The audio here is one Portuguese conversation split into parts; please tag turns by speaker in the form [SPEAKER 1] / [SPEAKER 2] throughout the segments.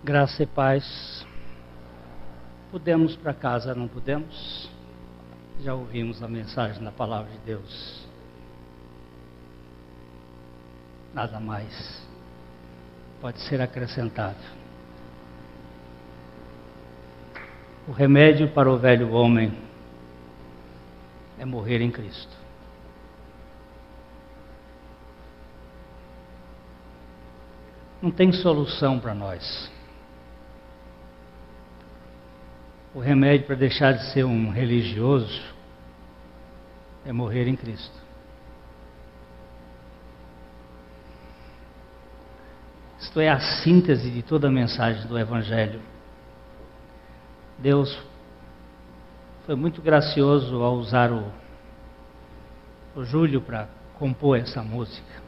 [SPEAKER 1] Graça e paz. Podemos para casa, não podemos? Já ouvimos a mensagem da palavra de Deus. Nada mais pode ser acrescentado. O remédio para o velho homem é morrer em Cristo. Não tem solução para nós. O remédio para deixar de ser um religioso é morrer em Cristo. Isto é a síntese de toda a mensagem do Evangelho. Deus foi muito gracioso ao usar o Júlio para compor essa música.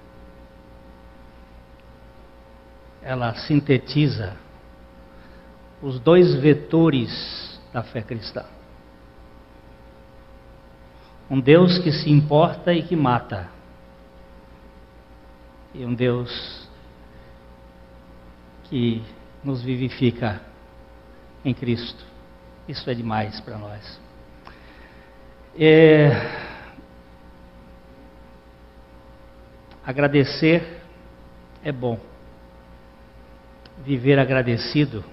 [SPEAKER 1] Ela sintetiza os dois vetores da fé cristã. Um Deus que se importa e que mata. E um Deus que nos vivifica em Cristo. Isso é demais para nós. Agradecer é bom. Viver agradecido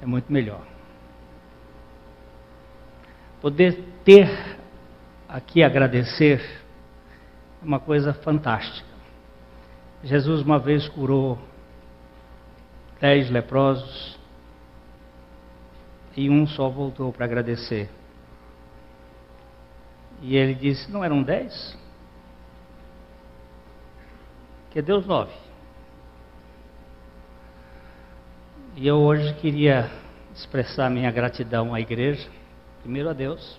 [SPEAKER 1] é muito melhor. Poder ter aqui agradecer é uma coisa fantástica. Jesus uma vez curou 10 leprosos e um só voltou para agradecer. E ele disse: não eram 10? Que Deus 9. E eu hoje queria expressar minha gratidão à igreja, primeiro a Deus,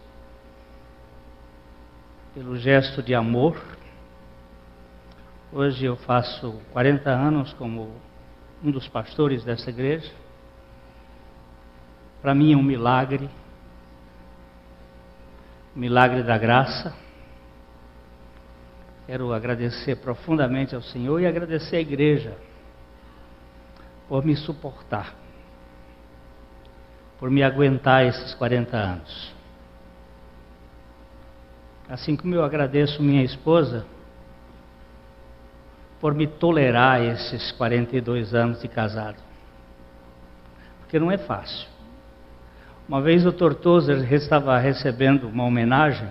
[SPEAKER 1] pelo gesto de amor. Hoje eu faço 40 anos como um dos pastores dessa igreja. Para mim é um milagre da graça. Quero agradecer profundamente ao Senhor e agradecer à igreja por me suportar, por me aguentar esses 40 anos. Assim como eu agradeço minha esposa por me tolerar esses 42 anos de casado, porque não é fácil. Uma vez o Tortosa estava recebendo uma homenagem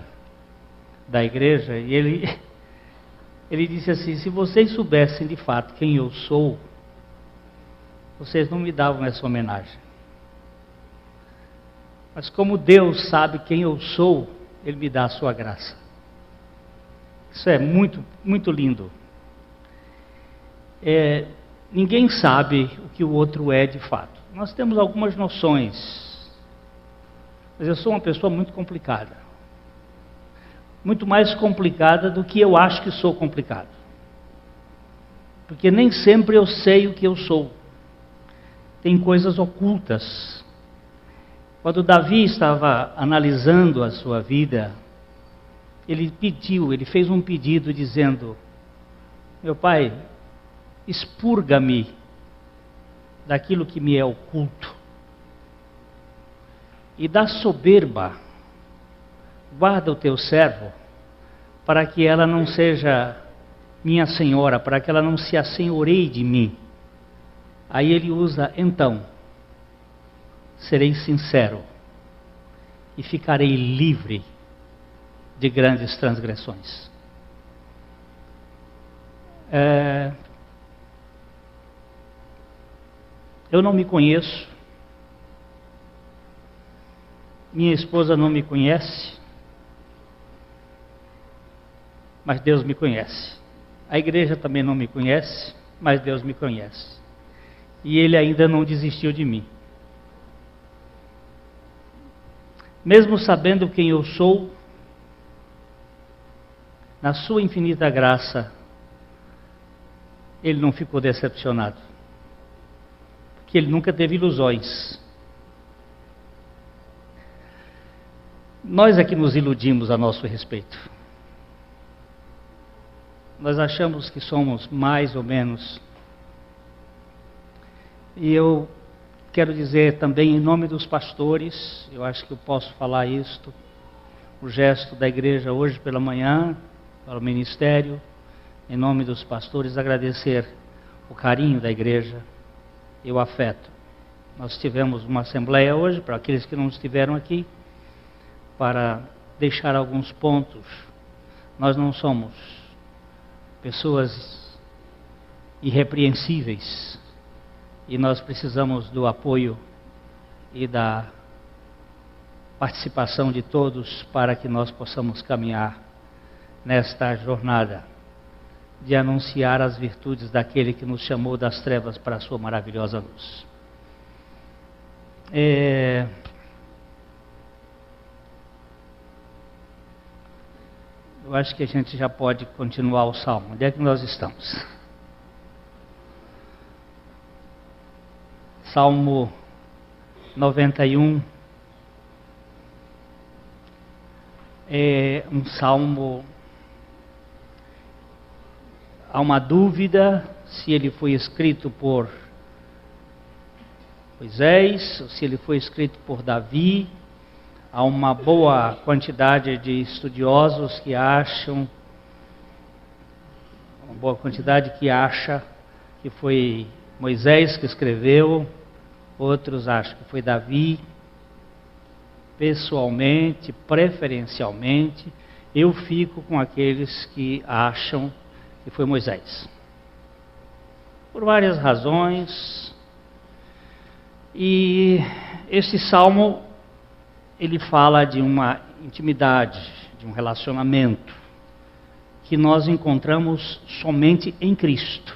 [SPEAKER 1] da igreja e ele disse assim: se vocês soubessem de fato quem eu sou, vocês não me davam essa homenagem. Mas como Deus sabe quem eu sou, Ele me dá a sua graça. Isso é muito, muito lindo. Ninguém sabe o que o outro é de fato. Nós temos algumas noções, mas eu sou uma pessoa muito complicada. Muito mais complicada do que eu acho que sou complicado. Porque nem sempre eu sei o que eu sou. Tem coisas ocultas. Quando Davi estava analisando a sua vida, ele fez um pedido dizendo: meu pai, expurga-me daquilo que me é oculto, e da soberba guarda o teu servo, para que ela não seja minha senhora, para que ela não se assenhoreie de mim. Aí ele usa: então, serei sincero e ficarei livre de grandes transgressões. Eu não me conheço, minha esposa não me conhece, mas Deus me conhece. A igreja também não me conhece, mas Deus me conhece. E Ele ainda não desistiu de mim. Mesmo sabendo quem eu sou, na sua infinita graça, Ele não ficou decepcionado. Porque Ele nunca teve ilusões. Nós é que nos iludimos a nosso respeito. Nós achamos que somos mais ou menos. E eu quero dizer também em nome dos pastores, eu acho que eu posso falar isto, o gesto da igreja hoje pela manhã, para o ministério, em nome dos pastores, agradecer o carinho da igreja e o afeto. Nós tivemos uma assembleia hoje, para aqueles que não estiveram aqui, para deixar alguns pontos. Nós não somos pessoas irrepreensíveis e nós precisamos do apoio e da participação de todos para que nós possamos caminhar nesta jornada de anunciar as virtudes daquele que nos chamou das trevas para a sua maravilhosa luz. Eu acho que a gente já pode continuar o salmo. Onde é que nós estamos? Salmo 91 é um salmo. Há uma dúvida se ele foi escrito por Moisés, ou se ele foi escrito por Davi. Há uma boa quantidade de estudiosos que acham, uma boa quantidade que acha que foi Moisés que escreveu, outros acham que foi Davi. Pessoalmente, preferencialmente, eu fico com aqueles que acham que foi Moisés. Por várias razões. E esse salmo, ele fala de uma intimidade, de um relacionamento, que nós encontramos somente em Cristo.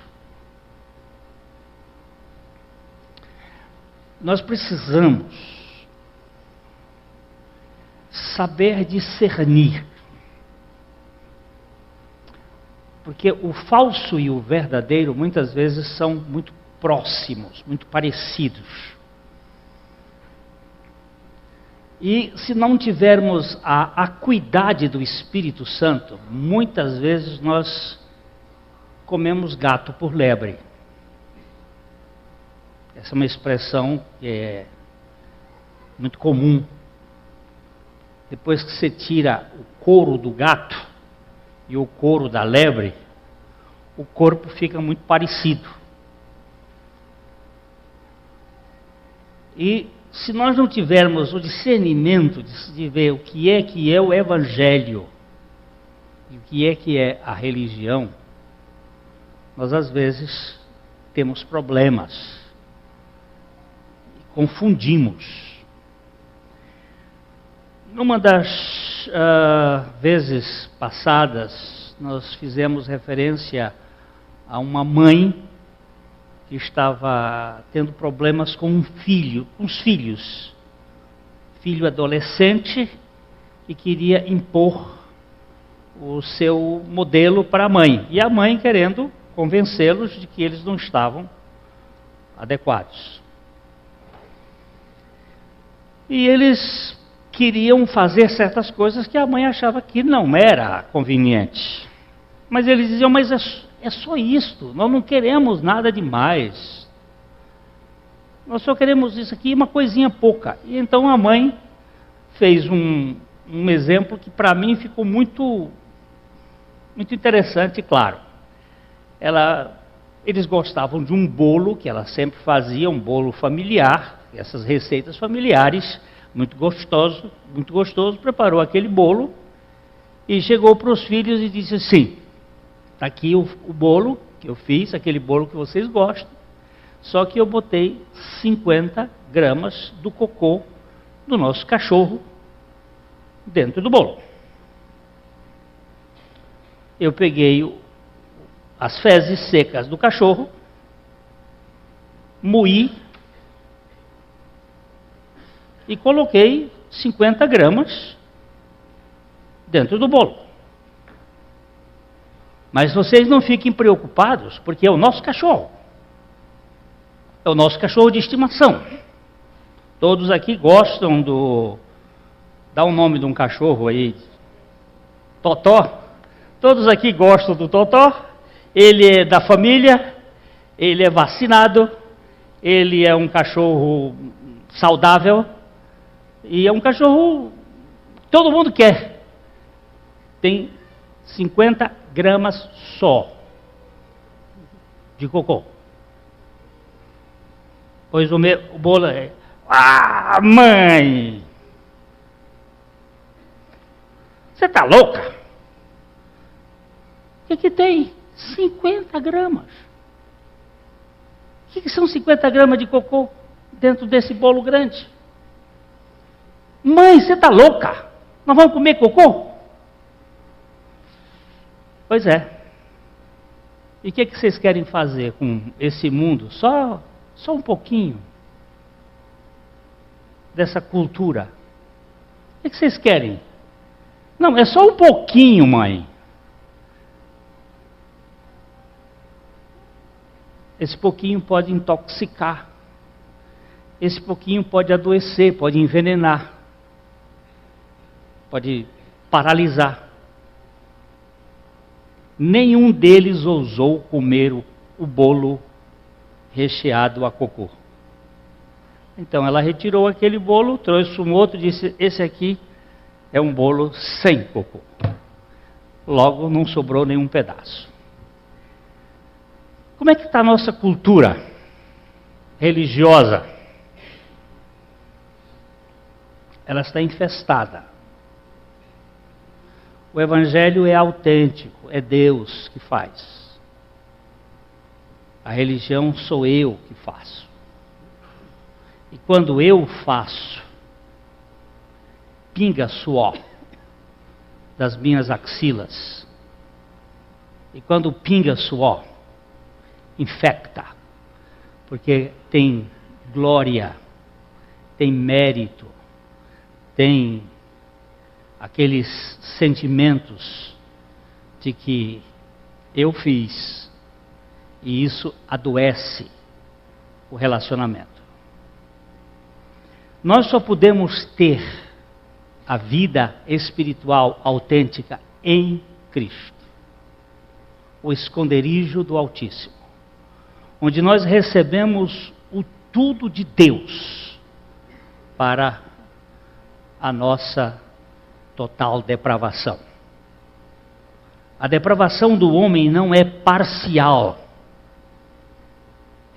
[SPEAKER 1] Nós precisamos saber discernir, porque o falso e o verdadeiro muitas vezes são muito próximos, muito parecidos. E se não tivermos a acuidade do Espírito Santo, muitas vezes nós comemos gato por lebre. Essa é uma expressão que é muito comum. Depois que você tira o couro do gato e o couro da lebre, o corpo fica muito parecido. E se nós não tivermos o discernimento de ver o que é o Evangelho e o que é a religião, nós às vezes temos problemas, confundimos. Numa das vezes passadas, nós fizemos referência a uma mãe que estava tendo problemas com um filho, com os filhos. Filho adolescente que queria impor o seu modelo para a mãe. E a mãe querendo convencê-los de que eles não estavam adequados. E eles queriam fazer certas coisas que a mãe achava que não era conveniente. Mas eles diziam, mas é só isto, nós não queremos nada demais. Nós só queremos isso aqui, uma coisinha pouca. E então a mãe fez um exemplo que para mim ficou muito interessante e claro. Eles gostavam de um bolo que ela sempre fazia, um bolo familiar, essas receitas familiares, muito gostoso, preparou aquele bolo e chegou para os filhos e disse assim, está aqui o bolo que eu fiz, aquele bolo que vocês gostam, só que eu botei 50 gramas do cocô do nosso cachorro dentro do bolo. Eu peguei as fezes secas do cachorro, moí e coloquei 50 gramas dentro do bolo. Mas vocês não fiquem preocupados, porque é o nosso cachorro. É o nosso cachorro de estimação. Todos aqui gostam do... Dá o nome de um cachorro aí. Totó. Todos aqui gostam do Totó. Ele é da família. Ele é vacinado. ele é um cachorro saudável e é um cachorro que todo mundo quer. Tem 50 gramas só de cocô. Pois o bolo é... Ah, mãe! Você tá louca? O que tem? 50 gramas. O que são 50 gramas de cocô dentro desse bolo grande? Mãe, você tá louca? Nós vamos comer cocô? Pois é. E o que vocês querem fazer com esse mundo? Só um pouquinho dessa cultura. O que vocês querem? Não, é só um pouquinho, mãe. Esse pouquinho pode intoxicar. Esse pouquinho pode adoecer, pode envenenar. Pode paralisar. Nenhum deles ousou comer o bolo recheado a cocô. Então ela retirou aquele bolo, trouxe um outro e disse: esse aqui é um bolo sem cocô. Logo não sobrou nenhum pedaço. Como é que está a nossa cultura religiosa? Ela está infestada. O Evangelho é autêntico, é Deus que faz. A religião sou eu que faço. E quando eu faço, pinga suor das minhas axilas. E quando pinga suor, infecta, porque tem glória, tem mérito, tem aqueles sentimentos de que eu fiz, e isso adoece o relacionamento. Nós só podemos ter a vida espiritual autêntica em Cristo, o esconderijo do Altíssimo, onde nós recebemos o tudo de Deus para a nossa total depravação. A depravação do homem não é parcial,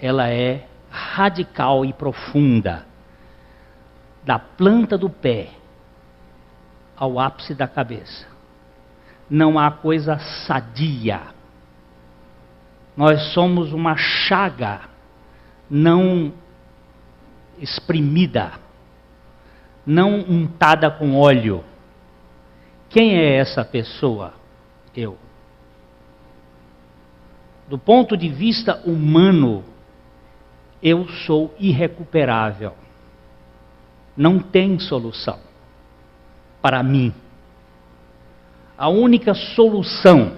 [SPEAKER 1] ela é radical e profunda, da planta do pé ao ápice da cabeça. Não há coisa sadia. Nós somos uma chaga não espremida, não untada com óleo. Quem é essa pessoa? Eu. Do ponto de vista humano, eu sou irrecuperável. Não tem solução para mim. A única solução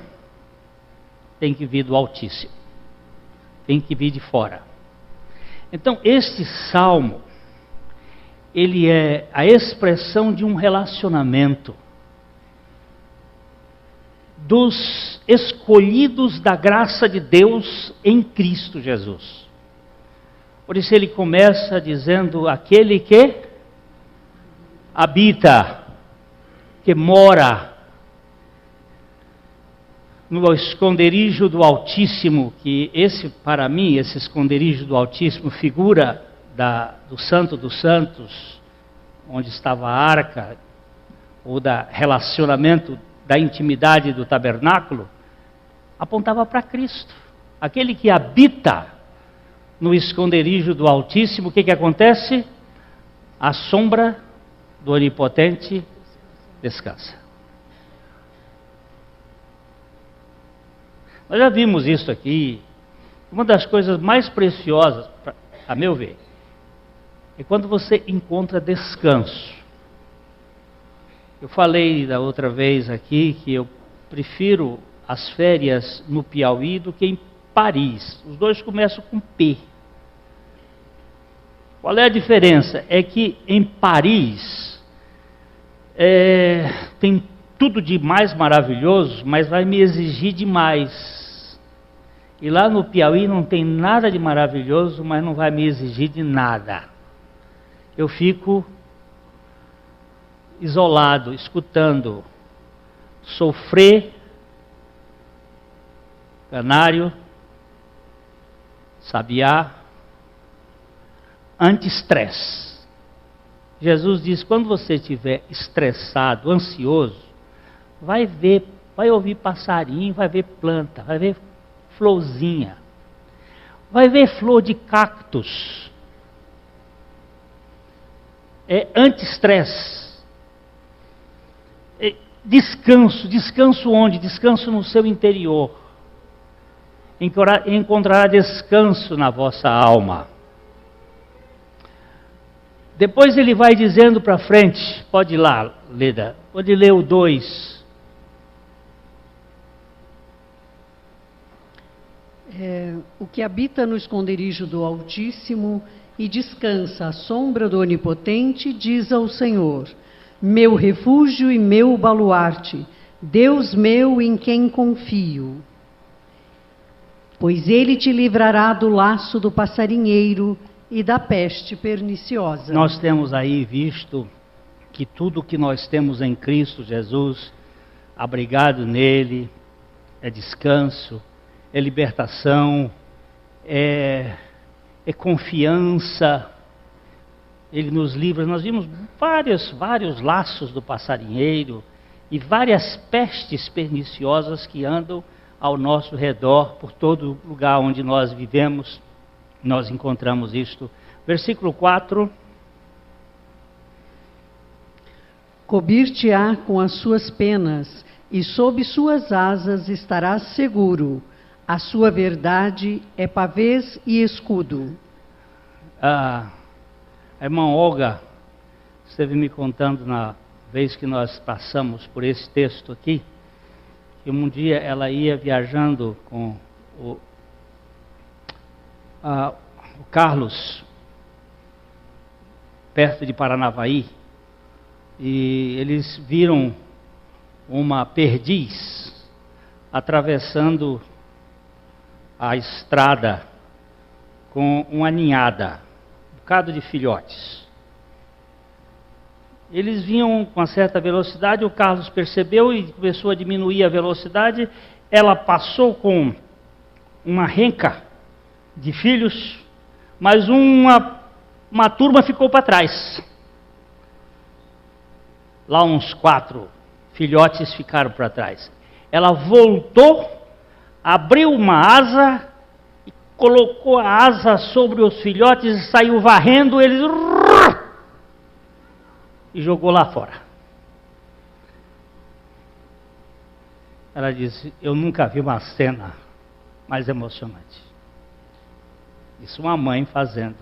[SPEAKER 1] tem que vir do Altíssimo, tem que vir de fora. Então, este salmo, ele é a expressão de um relacionamento dos escolhidos da graça de Deus em Cristo Jesus. Por isso ele começa dizendo: aquele que habita, que mora no esconderijo do Altíssimo, que esse, para mim, esse esconderijo do Altíssimo figura do Santo dos Santos, onde estava a arca, ou da relacionamento, da intimidade do tabernáculo, apontava para Cristo. Aquele que habita no esconderijo do Altíssimo, o que acontece? A sombra do Onipotente descansa. Nós já vimos isso aqui. Uma das coisas mais preciosas, a meu ver, é quando você encontra descanso. Eu falei da outra vez aqui que eu prefiro as férias no Piauí do que em Paris. Os dois começam com P. Qual é a diferença? É que em Paris tem tudo de mais maravilhoso, mas vai me exigir demais. E lá no Piauí não tem nada de maravilhoso, mas não vai me exigir de nada. Eu fico isolado, escutando sofrer, canário, sabiá, anti-estresse. Jesus diz, quando você estiver estressado, ansioso, vai ouvir passarinho, vai ver planta, vai ver florzinha, vai ver flor de cactus. É anti-estresse. Descanso onde? Descanso no seu interior. Encontrará descanso na vossa alma. Depois ele vai dizendo para frente, pode ir lá, Leda, pode ler o 2.
[SPEAKER 2] O que habita no esconderijo do Altíssimo e descansa à sombra do Onipotente, diz ao Senhor: meu refúgio e meu baluarte, Deus meu em quem confio. Pois ele te livrará do laço do passarinheiro e da peste perniciosa.
[SPEAKER 1] Nós temos aí visto que tudo que nós temos em Cristo Jesus, abrigado nele, é descanso, é libertação, é confiança. Ele nos livra. Nós vimos vários laços do passarinheiro e várias pestes perniciosas que andam ao nosso redor, por todo lugar onde nós vivemos, nós encontramos isto. Versículo 4.
[SPEAKER 2] Cobrir-te-á com as suas penas, e sob suas asas estarás seguro. A sua verdade é pavês e escudo.
[SPEAKER 1] A irmã Olga esteve me contando na vez que nós passamos por esse texto aqui, que um dia ela ia viajando com o Carlos, perto de Paranavaí, e eles viram uma perdiz atravessando a estrada com uma ninhada, um bocado de filhotes. Eles vinham com uma certa velocidade, o Carlos percebeu e começou a diminuir a velocidade. Ela passou com uma renca de filhos, mas uma turma ficou para trás. Lá uns 4 filhotes ficaram para trás. Ela voltou, abriu uma asa, e colocou a asa sobre os filhotes e saiu varrendo eles e jogou lá fora. Ela disse, eu nunca vi uma cena mais emocionante. Isso uma mãe fazendo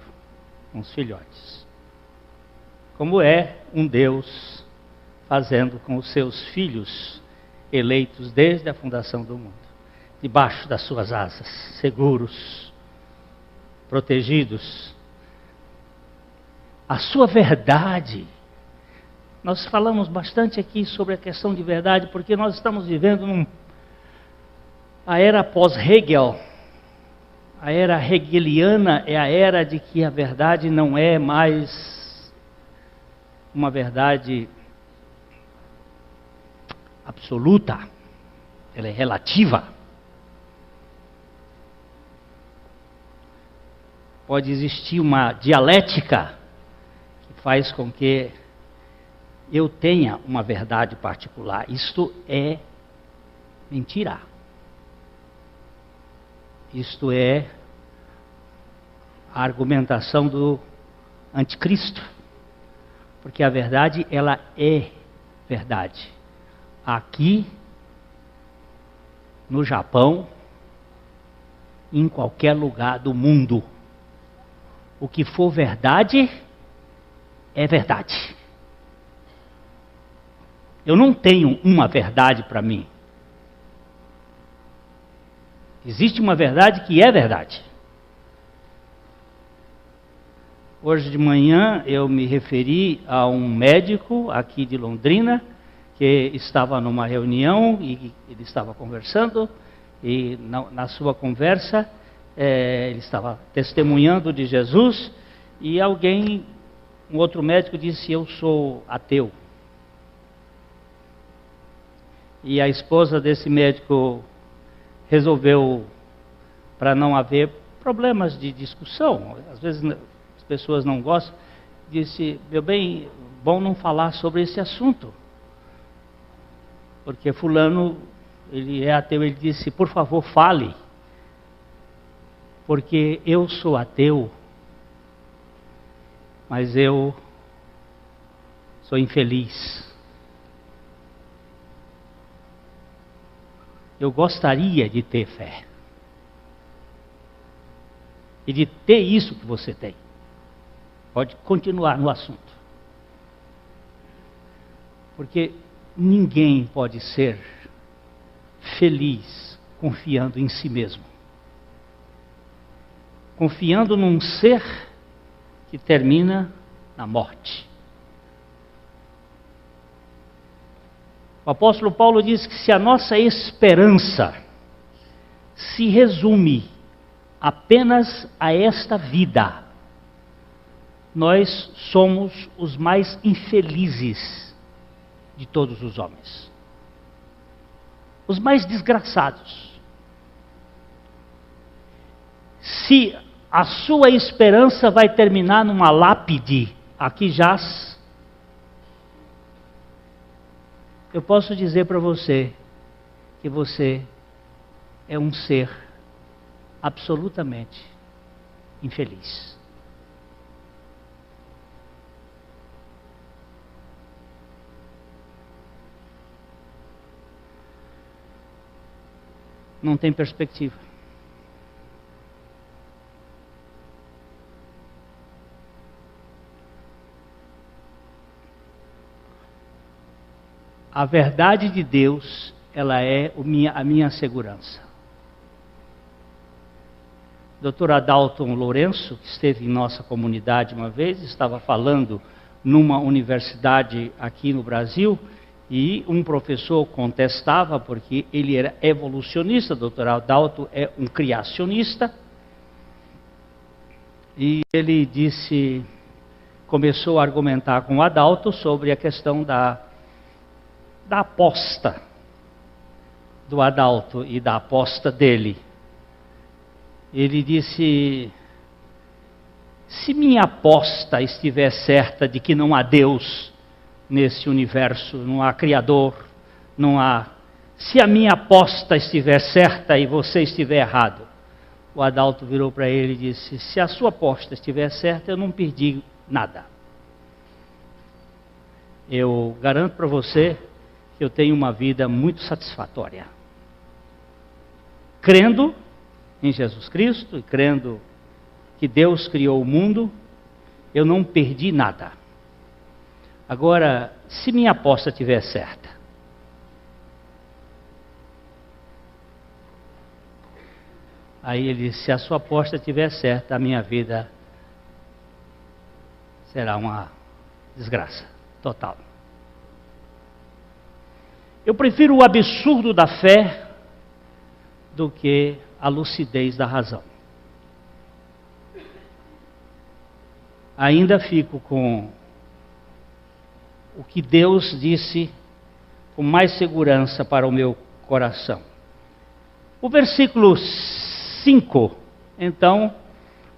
[SPEAKER 1] com os filhotes. Como é um Deus fazendo com os seus filhos eleitos desde a fundação do mundo. Debaixo das suas asas, seguros, protegidos. A sua verdade. Nós falamos bastante aqui sobre a questão de verdade, porque nós estamos vivendo a era pós-Hegel. A era hegeliana é a era de que a verdade não é mais uma verdade absoluta, ela é relativa. Pode existir uma dialética que faz com que eu tenha uma verdade particular. Isto é mentira. Isto é a argumentação do anticristo. Porque a verdade, ela é verdade. Aqui, no Japão, em qualquer lugar do mundo. O que for verdade, é verdade. Eu não tenho uma verdade para mim. Existe uma verdade que é verdade. Hoje de manhã eu me referi a um médico aqui de Londrina, que estava numa reunião e ele estava conversando, E na sua conversa, ele estava testemunhando de Jesus, e um outro médico disse: eu sou ateu. E a esposa desse médico resolveu, para não haver problemas de discussão, às vezes as pessoas não gostam, disse: meu bem, bom não falar sobre esse assunto, porque fulano, ele é ateu. Ele disse: por favor, fale, porque eu sou ateu, mas eu sou infeliz. Eu gostaria de ter fé. E de ter isso que você tem. Pode continuar no assunto. Porque ninguém pode ser feliz confiando em si mesmo. Confiando num ser que termina na morte. O apóstolo Paulo diz que se a nossa esperança se resume apenas a esta vida, nós somos os mais infelizes de todos os homens. Os mais desgraçados. Se a sua esperança vai terminar numa lápide, aqui jaz, eu posso dizer para você que você é um ser absolutamente infeliz. Não tem perspectiva. A verdade de Deus, ela é a minha segurança. Dr. Adalton Lourenço, que esteve em nossa comunidade uma vez, estava falando numa universidade aqui no Brasil, e um professor contestava, porque ele era evolucionista. Dr. Adalton é um criacionista, e ele começou a argumentar com o Adalton sobre a questão da aposta do Adalton e da aposta dele. Ele disse: se minha aposta estiver certa de que não há Deus nesse universo, não há Criador, se a minha aposta estiver certa e você estiver errado, o Adalton virou para ele e disse: se a sua aposta estiver certa, eu não perdi nada. Eu garanto para você que eu tenho uma vida muito satisfatória. Crendo em Jesus Cristo e crendo que Deus criou o mundo, eu não perdi nada. Agora, se minha aposta estiver certa, aí ele disse: se a sua aposta estiver certa, a minha vida será uma desgraça total. Eu prefiro o absurdo da fé do que a lucidez da razão. Ainda fico com o que Deus disse com mais segurança para o meu coração. O versículo 5, então,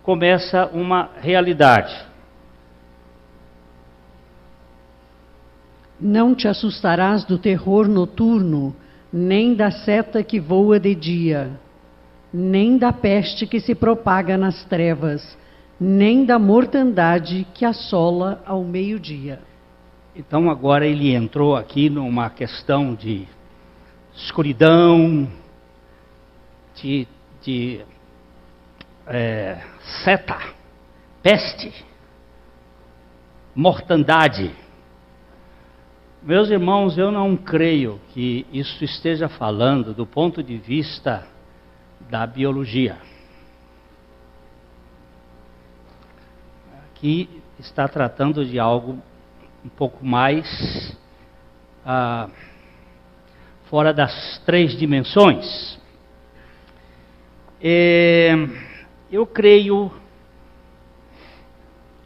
[SPEAKER 1] começa uma realidade.
[SPEAKER 2] Não te assustarás do terror noturno, nem da seta que voa de dia, nem da peste que se propaga nas trevas, nem da mortandade que assola ao meio-dia.
[SPEAKER 1] Então agora ele entrou aqui numa questão de escuridão, de seta, peste, mortandade. Meus irmãos, eu não creio que isso esteja falando do ponto de vista da biologia. Aqui está tratando de algo um pouco mais fora das 3 dimensões. Eu creio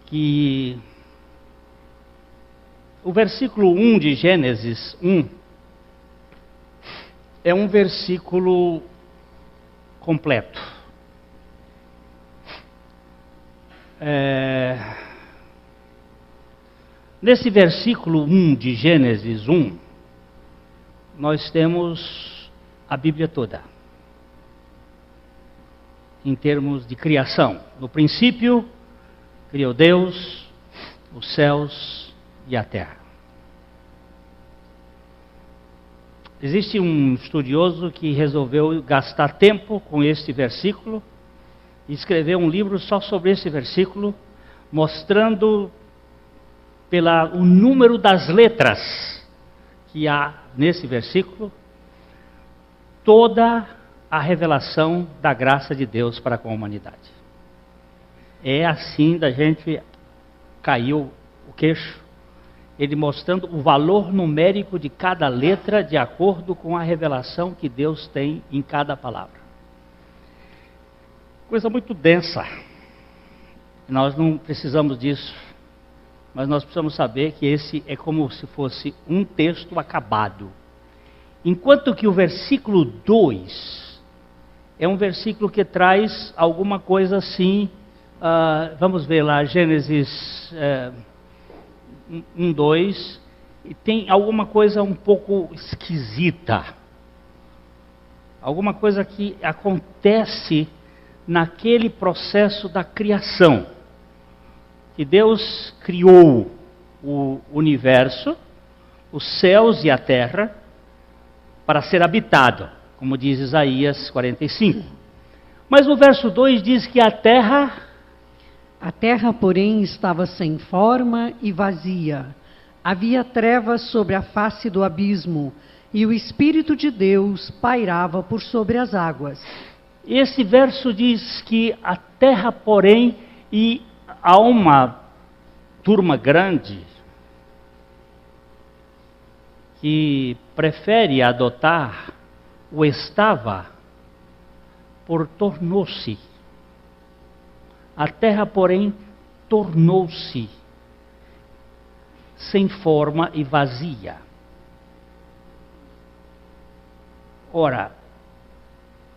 [SPEAKER 1] que o versículo 1 de Gênesis 1 é um versículo completo. Nesse versículo 1 de Gênesis 1, nós temos a Bíblia toda, em termos de criação. No princípio, criou Deus os céus e a terra. Existe um estudioso que resolveu gastar tempo com este versículo e escreveu um livro só sobre esse versículo, mostrando o número das letras que há nesse versículo, toda a revelação da graça de Deus para com a humanidade. É assim da gente caiu o queixo, ele mostrando o valor numérico de cada letra de acordo com a revelação que Deus tem em cada palavra. Coisa muito densa. Nós não precisamos disso, mas nós precisamos saber que esse é como se fosse um texto acabado. Enquanto que o versículo 2 é um versículo que traz alguma coisa assim, vamos ver lá, Gênesis 1, 2, e tem alguma coisa um pouco esquisita. Alguma coisa que acontece naquele processo da criação. Que Deus criou o universo, os céus e a terra, para ser habitado, como diz Isaías 45. Mas o verso 2 diz que a terra, porém, estava sem forma e vazia. Havia trevas sobre a face do abismo, e o Espírito de Deus pairava por sobre as águas. Esse verso diz que a terra, porém, e há uma turma grande que prefere adotar o estava por tornou-se. A terra, porém, tornou-se sem forma e vazia. Ora,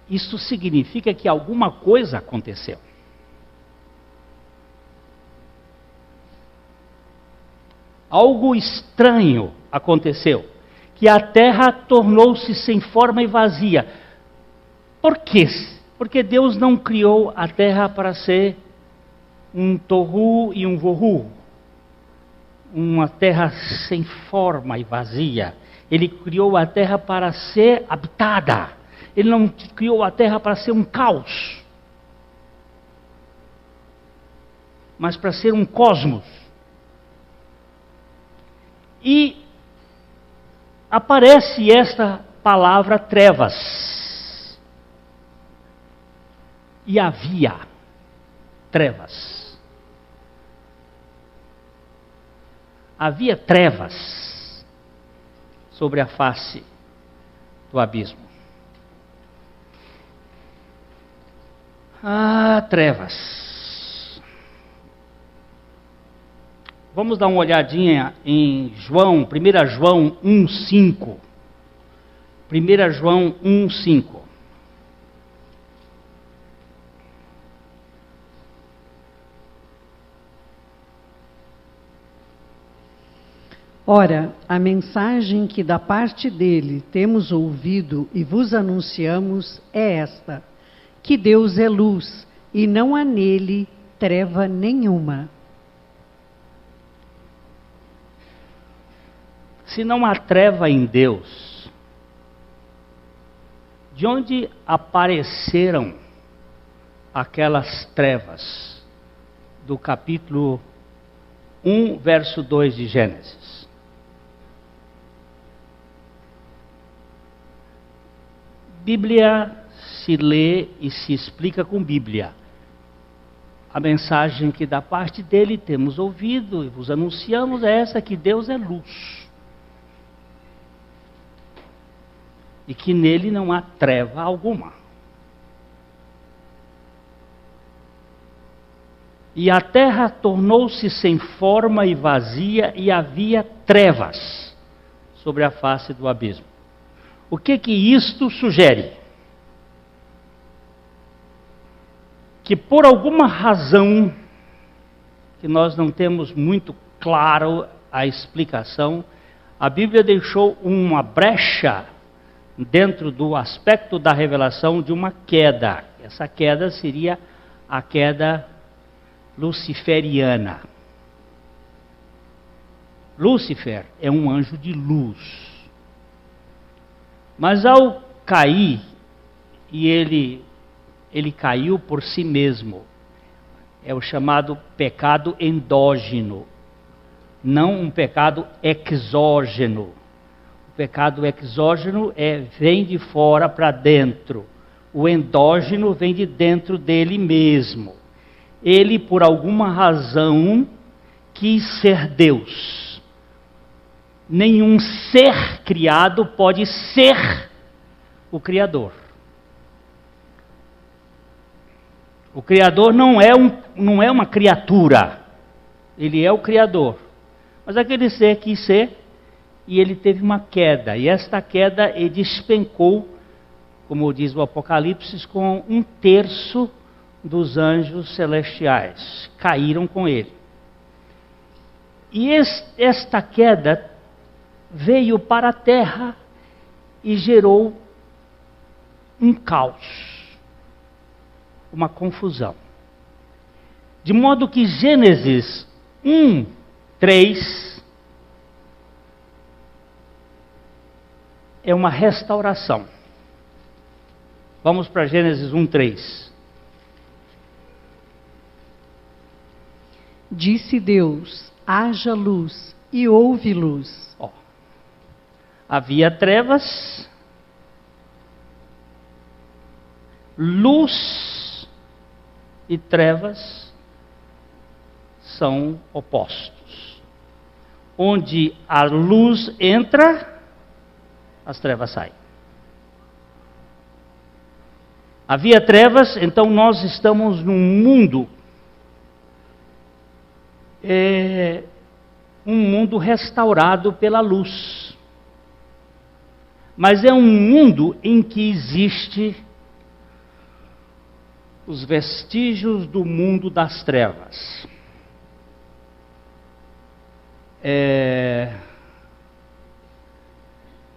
[SPEAKER 1] isso significa que alguma coisa aconteceu. Algo estranho aconteceu, que a terra tornou-se sem forma e vazia. Por quê? Porque Deus não criou a terra para ser um tohu e um vohu, uma terra sem forma e vazia. Ele criou a terra para ser habitada. Ele não criou a terra para ser um caos, mas para ser um cosmos. E aparece esta palavra trevas. E havia trevas. Havia trevas sobre a face do abismo. Trevas. Vamos dar uma olhadinha em João, 1 João 1,5. 1 João 1,5.
[SPEAKER 2] Ora, a mensagem que da parte dele temos ouvido e vos anunciamos é esta: que Deus é luz e não há nele treva nenhuma.
[SPEAKER 1] Se não há treva em Deus, de onde apareceram aquelas trevas do capítulo 1, verso 2 de Gênesis? Bíblia se lê e se explica com Bíblia. A mensagem que da parte dele temos ouvido e vos anunciamos é essa: que Deus é luz. E que nele não há treva alguma. E a terra tornou-se sem forma e vazia, e havia trevas sobre a face do abismo. O que isto sugere? Que por alguma razão, que nós não temos muito claro a explicação, a Bíblia deixou uma brecha dentro do aspecto da revelação de uma queda. Essa queda seria a queda luciferiana. Lúcifer é um anjo de luz. Mas ao cair, e ele caiu por si mesmo, é o chamado pecado endógeno, não um pecado exógeno. O pecado exógeno vem de fora para dentro. O endógeno vem de dentro dele mesmo. Ele, por alguma razão, quis ser Deus. Nenhum ser criado pode ser o Criador. O Criador não é uma criatura. Ele é o Criador. Mas aquele ser quis ser, e ele teve uma queda. E esta queda ele despencou, como diz o Apocalipse, com 1/3 dos anjos celestiais. Caíram com ele. E esta queda veio para a terra e gerou um caos, uma confusão. De modo que Gênesis 1:3 é uma restauração. Vamos para Gênesis 1:3.
[SPEAKER 2] Disse Deus: haja luz, e houve luz.
[SPEAKER 1] Havia trevas, luz e trevas são opostos. Onde a luz entra, as trevas saem. Havia trevas, então nós estamos num mundo, um mundo restaurado pela luz. Mas é um mundo em que existe os vestígios do mundo das trevas.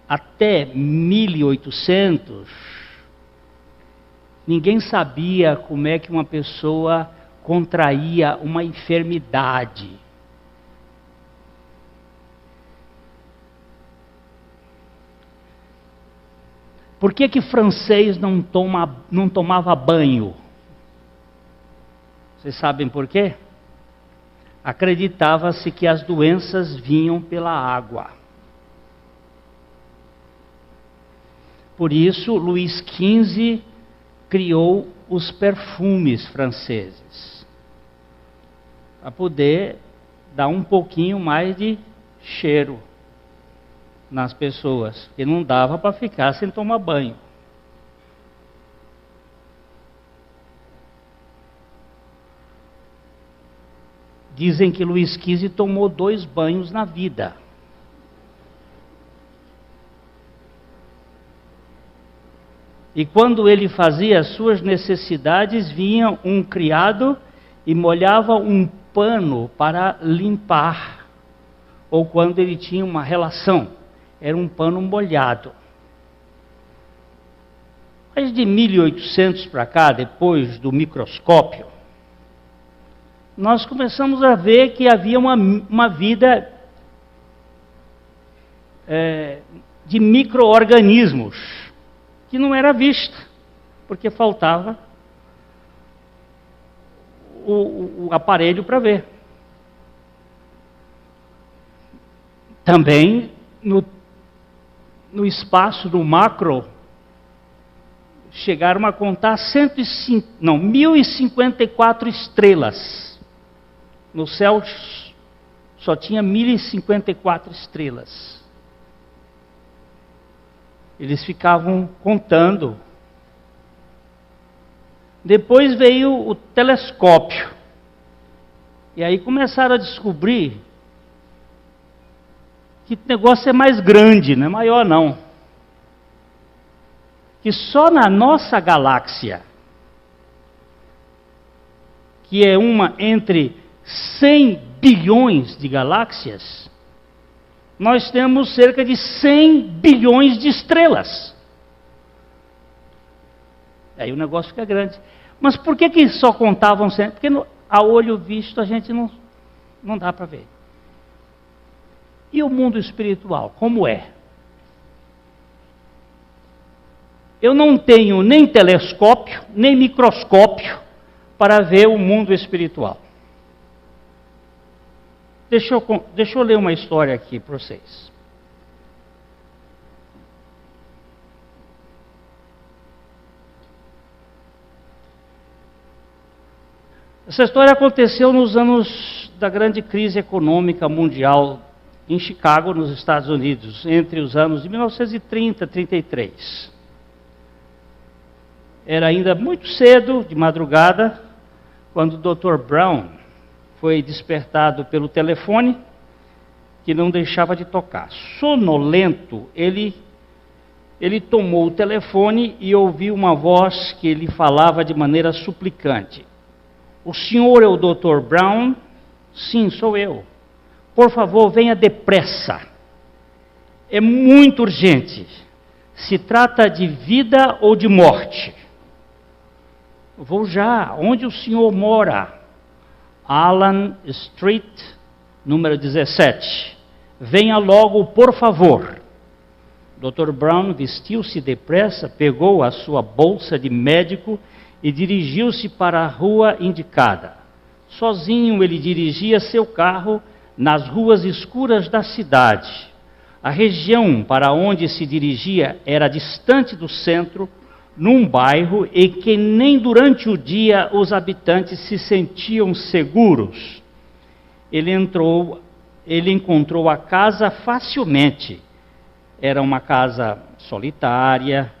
[SPEAKER 1] Até 1800, ninguém sabia como é que uma pessoa contraía uma enfermidade. Por que francês não tomava banho? Vocês sabem por quê? Acreditava-se que as doenças vinham pela água. Por isso, Luís XV criou os perfumes franceses, para poder dar um pouquinho mais de cheiro nas pessoas, porque não dava para ficar sem tomar banho. Dizem que Luís XV tomou 2 banhos na vida. E quando ele fazia as suas necessidades, vinha um criado e molhava um pano para limpar. Ou quando ele tinha uma relação, era um pano molhado. Mas de 1800 para cá, depois do microscópio, nós começamos a ver que havia uma vida de micro-organismos que não era vista, porque faltava o aparelho para ver. Também no espaço do macro, chegaram a contar 1054 estrelas. No céu só tinha 1054 estrelas. Eles ficavam contando. Depois veio o telescópio. E aí começaram a descobrir que o negócio é mais grande, não é maior não. Que só na nossa galáxia, que é uma entre 100 bilhões de galáxias, nós temos cerca de 100 bilhões de estrelas. Aí o negócio fica grande. Mas por que só contavam 100? Porque a olho visto a gente não dá para ver. E o mundo espiritual, como é? Eu não tenho nem telescópio, nem microscópio para ver o mundo espiritual. Deixa eu ler uma história aqui para vocês. Essa história aconteceu nos anos da grande crise econômica mundial em Chicago, nos Estados Unidos, entre os anos de 1930 e 33. Era ainda muito cedo, de madrugada, quando o Dr. Brown foi despertado pelo telefone, que não deixava de tocar. Sonolento, ele tomou o telefone e ouviu uma voz que ele falava de maneira suplicante. O senhor é o Dr. Brown? Sim, sou eu. Por favor, venha depressa. É muito urgente. Se trata de vida ou de morte? Vou já. Onde o senhor mora? Allen Street, número 17. Venha logo, por favor. Dr. Brown vestiu-se depressa, pegou a sua bolsa de médico e dirigiu-se para a rua indicada. Sozinho ele dirigia seu carro nas ruas escuras da cidade. A região para onde se dirigia era distante do centro, num bairro em que nem durante o dia os habitantes se sentiam seguros. Ele encontrou a casa facilmente. Era uma casa solitária.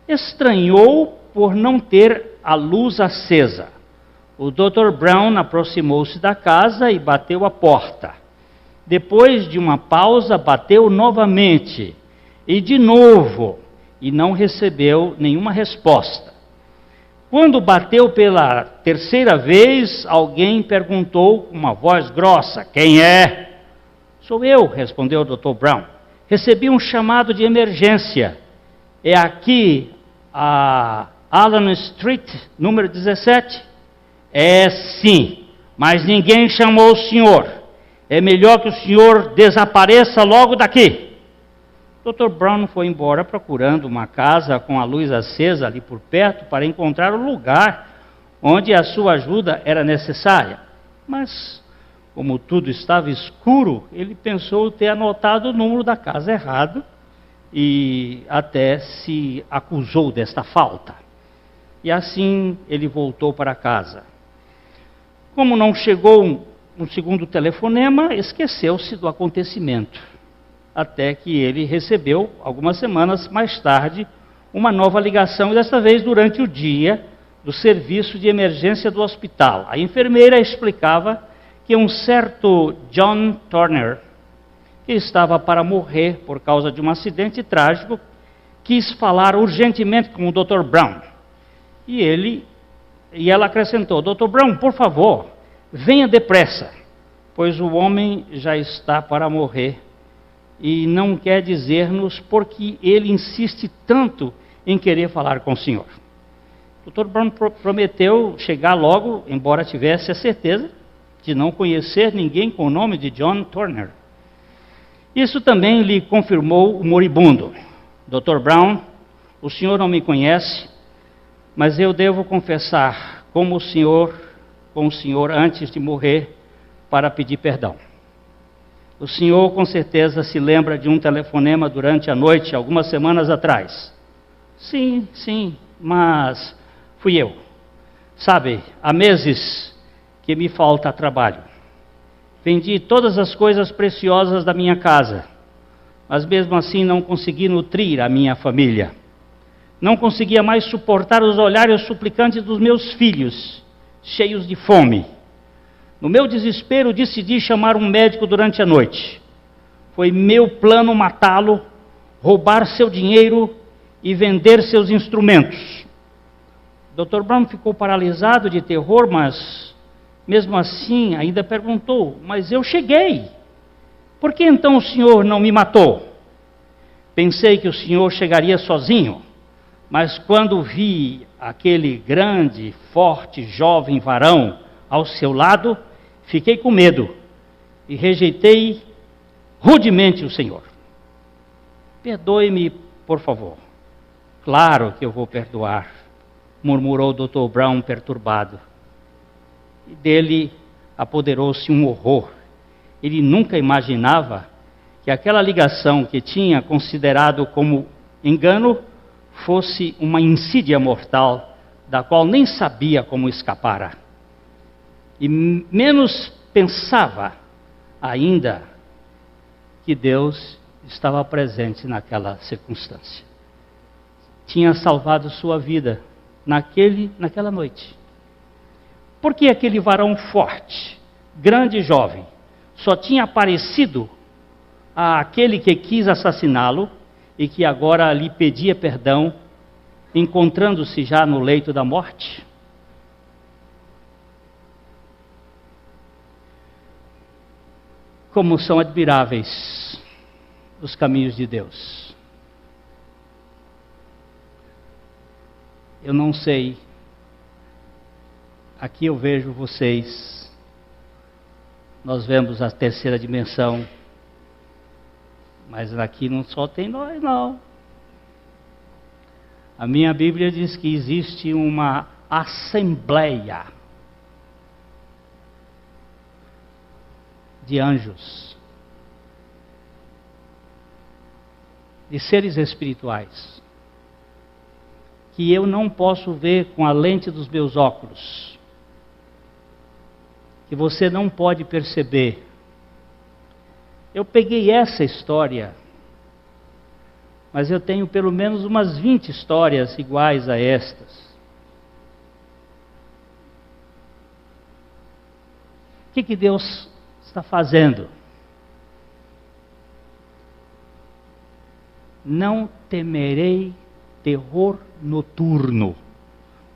[SPEAKER 1] Estranhou por não ter a luz acesa. O Dr. Brown aproximou-se da casa e bateu a porta. Depois de uma pausa, bateu novamente. E de novo, e não recebeu nenhuma resposta. Quando bateu pela terceira vez, alguém perguntou com uma voz grossa: quem é? Sou eu, respondeu o Dr. Brown. Recebi um chamado de emergência. É aqui a Allen Street, número 17? É sim, mas ninguém chamou o senhor. É melhor que o senhor desapareça logo daqui. Dr. Brown foi embora procurando uma casa com a luz acesa ali por perto para encontrar o lugar onde a sua ajuda era necessária. Mas, como tudo estava escuro, ele pensou ter anotado o número da casa errado e até se acusou desta falta. E assim ele voltou para casa. Como não chegou um segundo telefonema, esqueceu-se do acontecimento. Até que ele recebeu, algumas semanas mais tarde, uma nova ligação, e desta vez durante o dia, do serviço de emergência do hospital. A enfermeira explicava que um certo John Turner, que estava para morrer por causa de um acidente trágico, quis falar urgentemente com o Dr. Brown. E ela acrescentou: Dr. Brown, por favor, venha depressa, pois o homem já está para morrer. E não quer dizer-nos porque ele insiste tanto em querer falar com o senhor. O Dr. Brown prometeu chegar logo, embora tivesse a certeza de não conhecer ninguém com o nome de John Turner. Isso também lhe confirmou o moribundo. Dr. Brown, o senhor não me conhece, mas eu devo confessar com o senhor antes de morrer para pedir perdão. O senhor com certeza se lembra de um telefonema durante a noite, algumas semanas atrás. Sim, mas fui eu. Sabe, há meses que me falta trabalho. Vendi todas as coisas preciosas da minha casa, mas mesmo assim não consegui nutrir a minha família. Não conseguia mais suportar os olhares suplicantes dos meus filhos, cheios de fome. No meu desespero, decidi chamar um médico durante a noite. Foi meu plano matá-lo, roubar seu dinheiro e vender seus instrumentos. Dr. Brown ficou paralisado de terror, mas mesmo assim ainda perguntou: mas eu cheguei. Por que então o senhor não me matou? Pensei que o senhor chegaria sozinho, mas quando vi aquele grande, forte, jovem varão ao seu lado, fiquei com medo e rejeitei rudemente o senhor. Perdoe-me, por favor. Claro que eu vou perdoar, murmurou o Dr. Brown perturbado. E dele apoderou-se um horror. Ele nunca imaginava que aquela ligação que tinha considerado como engano fosse uma insídia mortal, da qual nem sabia como escapara. E menos pensava ainda que Deus estava presente naquela circunstância. Tinha salvado sua vida naquela noite. Por que aquele varão forte, grande e jovem, só tinha aparecido àquele que quis assassiná-lo e que agora lhe pedia perdão, encontrando-se já no leito da morte? Como são admiráveis os caminhos de Deus. Eu não sei, aqui eu vejo vocês, nós vemos a terceira dimensão, mas aqui não só tem nós, não. A minha Bíblia diz que existe uma assembleia de anjos, de seres espirituais, que eu não posso ver com a lente dos meus óculos, que você não pode perceber. Eu peguei essa história, mas eu tenho pelo menos umas 20 histórias iguais a estas. O que Deus está fazendo? Não temerei terror noturno.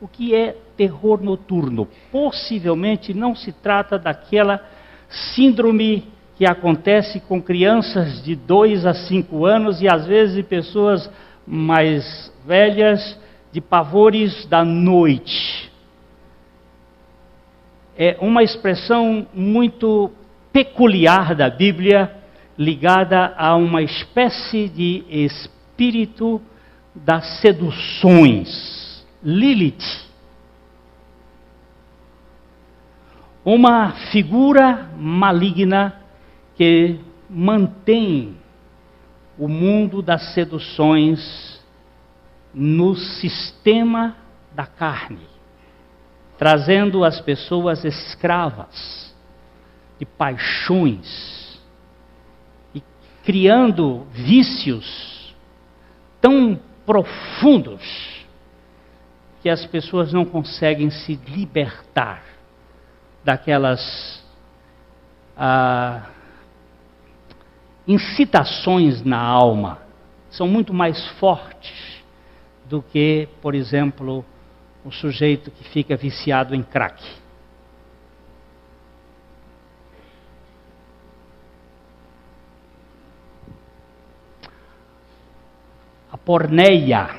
[SPEAKER 1] O que é terror noturno? Possivelmente não se trata daquela síndrome que acontece com crianças de 2 a 5 anos e às vezes de pessoas mais velhas, de pavores da noite. É uma expressão muito peculiar da Bíblia, ligada a uma espécie de espírito das seduções, Lilith. Uma figura maligna que mantém o mundo das seduções no sistema da carne, trazendo as pessoas escravas de paixões e criando vícios tão profundos que as pessoas não conseguem se libertar daquelas incitações na alma. São muito mais fortes do que, por exemplo, o sujeito que fica viciado em crack. A porneia,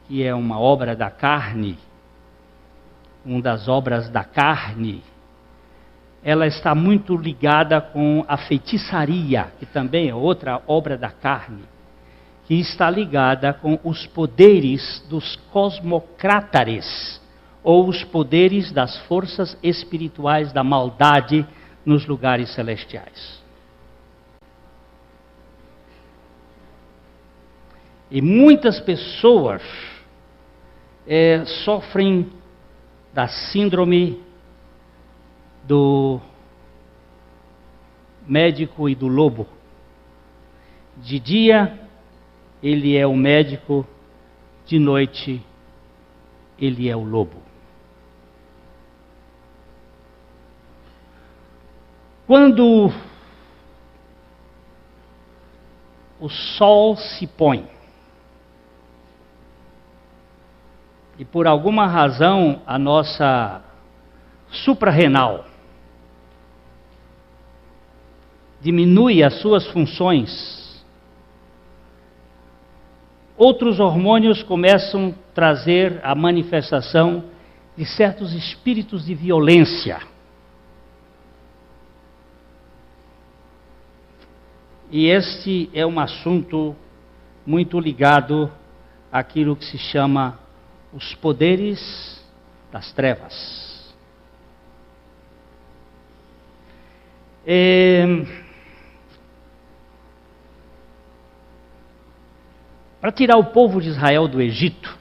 [SPEAKER 1] que é uma obra da carne, uma das obras da carne, ela está muito ligada com a feitiçaria, que também é outra obra da carne, que está ligada com os poderes dos cosmocrátares, ou os poderes das forças espirituais da maldade nos lugares celestiais. E muitas pessoas sofrem da síndrome do médico e do lobo. De dia, ele é o médico, de noite, ele é o lobo. Quando o sol se põe e por alguma razão a nossa suprarrenal diminui as suas funções, outros hormônios começam a trazer a manifestação de certos espíritos de violência. E este é um assunto muito ligado àquilo que se chama os poderes das trevas. Para tirar o povo de Israel do Egito,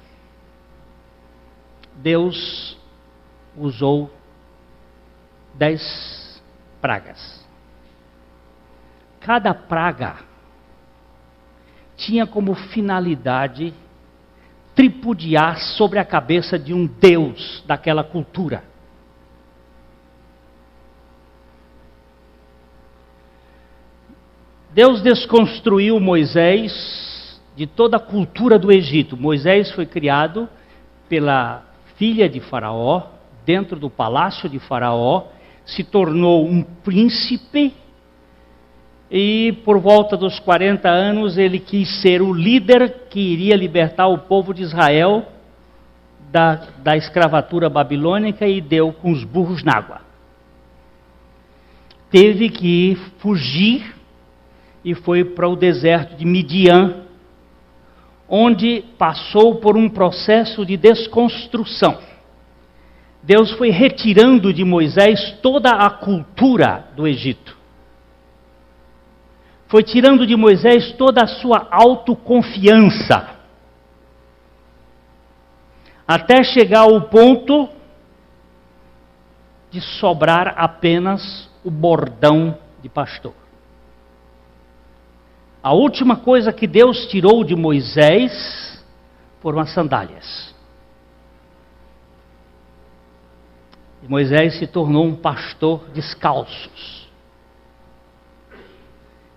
[SPEAKER 1] Deus usou 10 pragas. Cada praga tinha como finalidade tripudiar sobre a cabeça de um deus daquela cultura. Deus desconstruiu Moisés de toda a cultura do Egito. Moisés foi criado pela filha de Faraó, dentro do palácio de Faraó, se tornou um príncipe e por volta dos 40 anos ele quis ser o líder que iria libertar o povo de Israel da escravatura babilônica e deu com os burros na água. Teve que fugir e foi para o deserto de Midian, onde passou por um processo de desconstrução. Deus foi retirando de Moisés toda a cultura do Egito. Foi tirando de Moisés toda a sua autoconfiança. Até chegar ao ponto de sobrar apenas o bordão de pastor. A última coisa que Deus tirou de Moisés foram as sandálias. E Moisés se tornou um pastor descalços,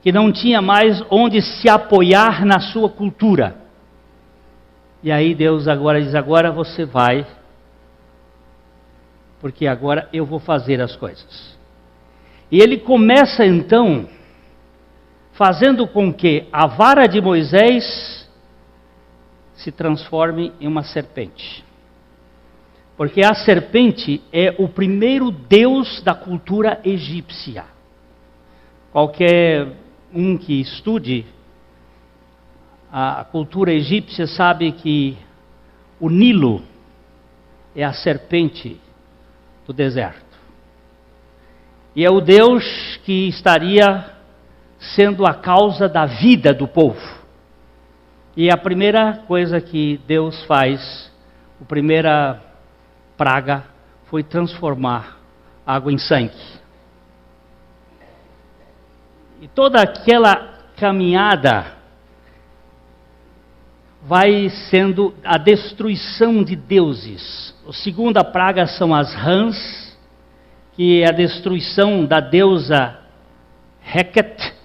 [SPEAKER 1] que não tinha mais onde se apoiar na sua cultura. E aí Deus agora diz, agora você vai, porque agora eu vou fazer as coisas. E ele começa então fazendo com que a vara de Moisés se transforme em uma serpente. Porque a serpente é o primeiro deus da cultura egípcia. Qualquer um que estude a cultura egípcia sabe que o Nilo é a serpente do deserto. E é o Deus que estaria sendo a causa da vida do povo. E a primeira coisa que Deus faz, a primeira praga, foi transformar água em sangue. E toda aquela caminhada vai sendo a destruição de deuses. A segunda praga são as rãs, que é a destruição da deusa Heket,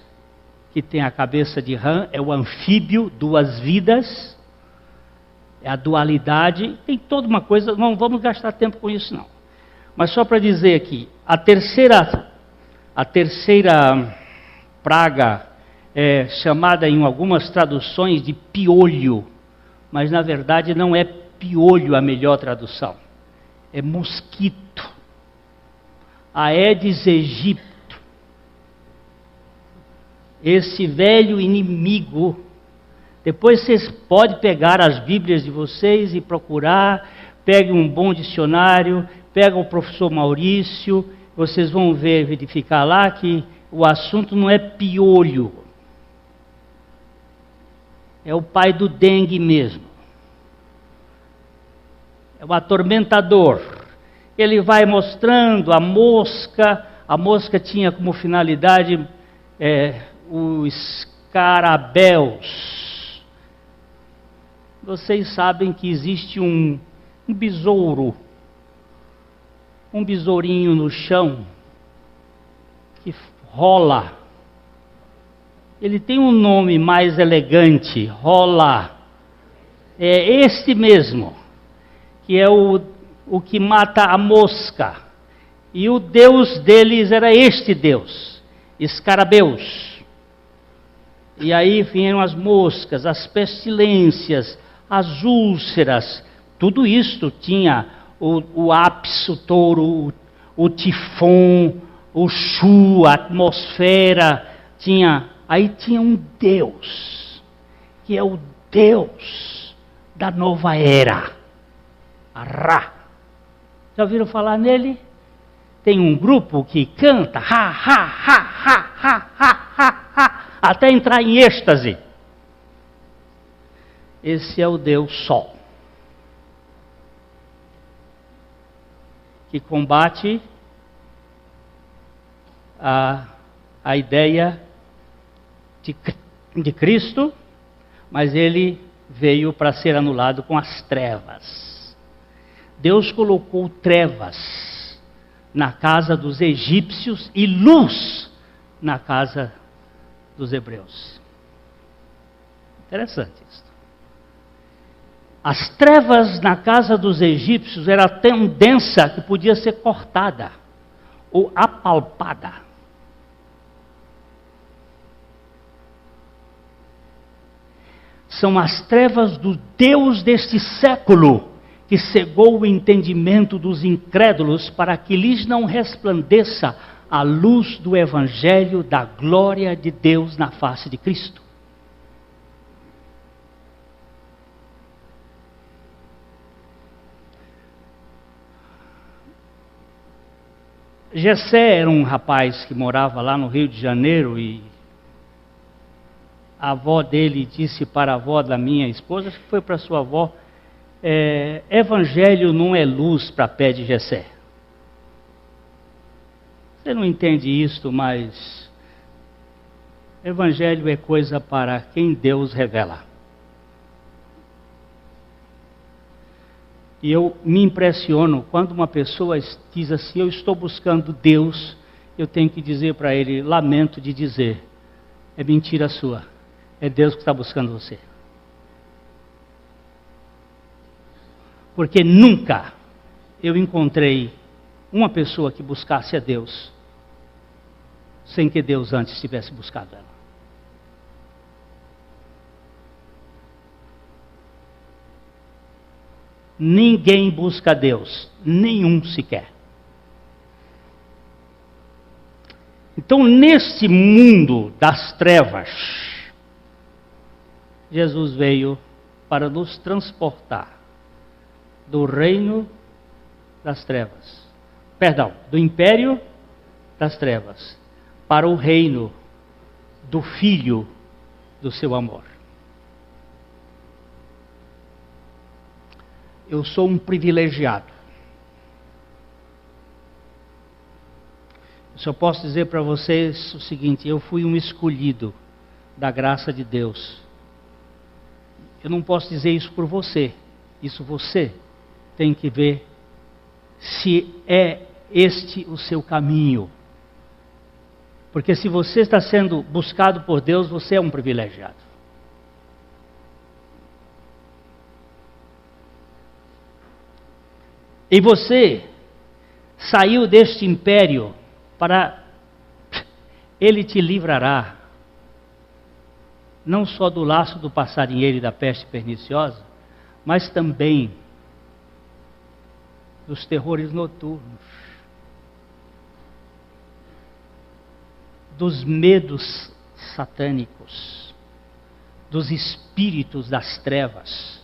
[SPEAKER 1] que tem a cabeça de rã, é o anfíbio, duas vidas, é a dualidade, tem toda uma coisa, não vamos gastar tempo com isso não. Mas só para dizer aqui, a terceira praga é chamada em algumas traduções de piolho, mas na verdade não é piolho a melhor tradução, é mosquito, Aedes aegypti. Esse velho inimigo. Depois vocês podem pegar as Bíblias de vocês e procurar, pegue um bom dicionário, pega o professor Maurício, vocês vão verificar lá que o assunto não é piolho. É o pai do dengue mesmo. É o atormentador. Ele vai mostrando a mosca tinha como finalidade os escarabeus. Vocês sabem que existe um besouro, um besourinho no chão, que rola. Ele tem um nome mais elegante, rola. É este mesmo, que é o que mata a mosca. E o Deus deles era este Deus, Escarabeus. E aí vieram as moscas, as pestilências, as úlceras, tudo isto tinha o ápice, o touro, o tifon, o chu, a atmosfera, aí tinha um Deus, que é o Deus da nova era, Ra. Já ouviram falar nele? Tem um grupo que canta, ha, ha, ha, ha, ha, ha, ha, ha, até entrar em êxtase. Esse é o Deus Sol, que combate a ideia de Cristo, mas ele veio para ser anulado com as trevas. Deus colocou trevas na casa dos egípcios e luz na casa dos hebreus. Interessante isso. As trevas na casa dos egípcios era tão densa que podia ser cortada ou apalpada. São as trevas do Deus deste século que cegou o entendimento dos incrédulos para que lhes não resplandeça a luz do Evangelho da glória de Deus na face de Cristo. Jessé era um rapaz que morava lá no Rio de Janeiro e a avó dele disse para a avó da minha esposa, acho que foi para sua avó, evangelho não é luz para pé de Jessé. Você não entende isto, mas evangelho é coisa para quem Deus revela. E eu me impressiono quando uma pessoa diz assim, eu estou buscando Deus, eu tenho que dizer para ele, lamento de dizer, é mentira sua, é Deus que está buscando você. Porque nunca eu encontrei uma pessoa que buscasse a Deus sem que Deus antes tivesse buscado ela. Ninguém busca a Deus, nenhum sequer. Então, nesse mundo das trevas, Jesus veio para nos transportar do reino das trevas, do império das trevas, para o reino do Filho do seu amor. Eu sou um privilegiado. Eu só posso dizer para vocês o seguinte, eu fui um escolhido da graça de Deus. Eu não posso dizer isso por você, isso você tem que ver se é este o seu caminho. Porque se você está sendo buscado por Deus, você é um privilegiado. E você saiu deste império para... Ele te livrará não só do laço do passarinheiro e da peste perniciosa, mas também dos terrores noturnos, dos medos satânicos, dos espíritos das trevas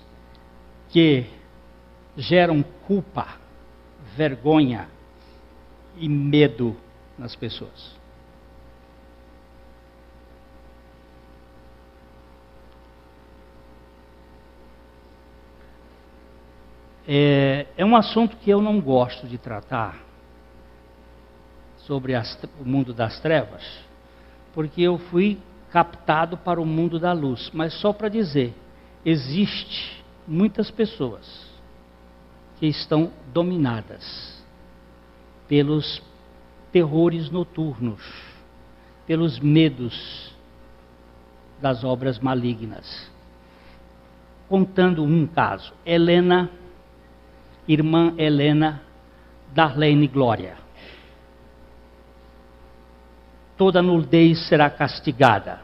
[SPEAKER 1] que geram culpa, vergonha e medo nas pessoas. É um assunto que eu não gosto de tratar sobre o mundo das trevas, porque eu fui captado para o mundo da luz. Mas só para dizer, existe muitas pessoas que estão dominadas pelos terrores noturnos. pelos medos das obras malignas. Contando um caso, irmã Helena Darlene Glória. Toda nudez será castigada.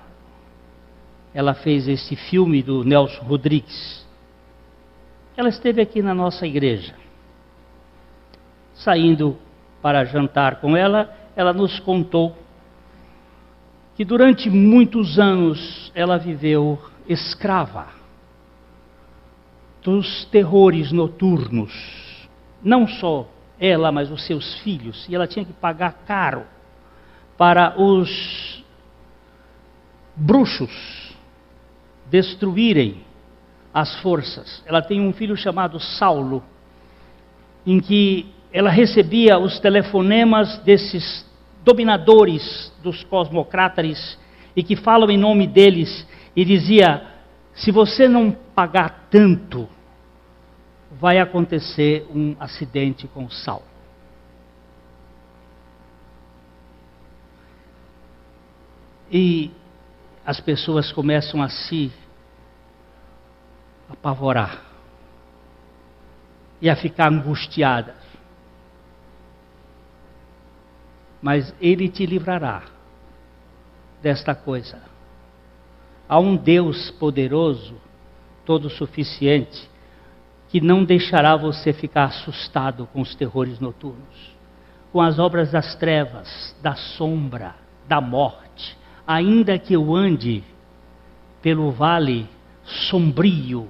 [SPEAKER 1] Ela fez esse filme do Nelson Rodrigues. Ela esteve aqui na nossa igreja. Saindo para jantar com ela, ela nos contou que durante muitos anos ela viveu escrava dos terrores noturnos. Não só ela, mas os seus filhos. E ela tinha que pagar caro para os bruxos destruírem as forças. Ela tem um filho chamado Saulo, em que ela recebia os telefonemas desses dominadores dos cosmocrátares e que falam em nome deles e dizia: se você não pagar tanto, vai acontecer um acidente com Saulo. E as pessoas começam a se apavorar e a ficar angustiadas. Mas Ele te livrará desta coisa. Há um Deus poderoso, todo suficiente, que não deixará você ficar assustado com os terrores noturnos, com as obras das trevas, da sombra, da morte. Ainda que eu ande pelo vale sombrio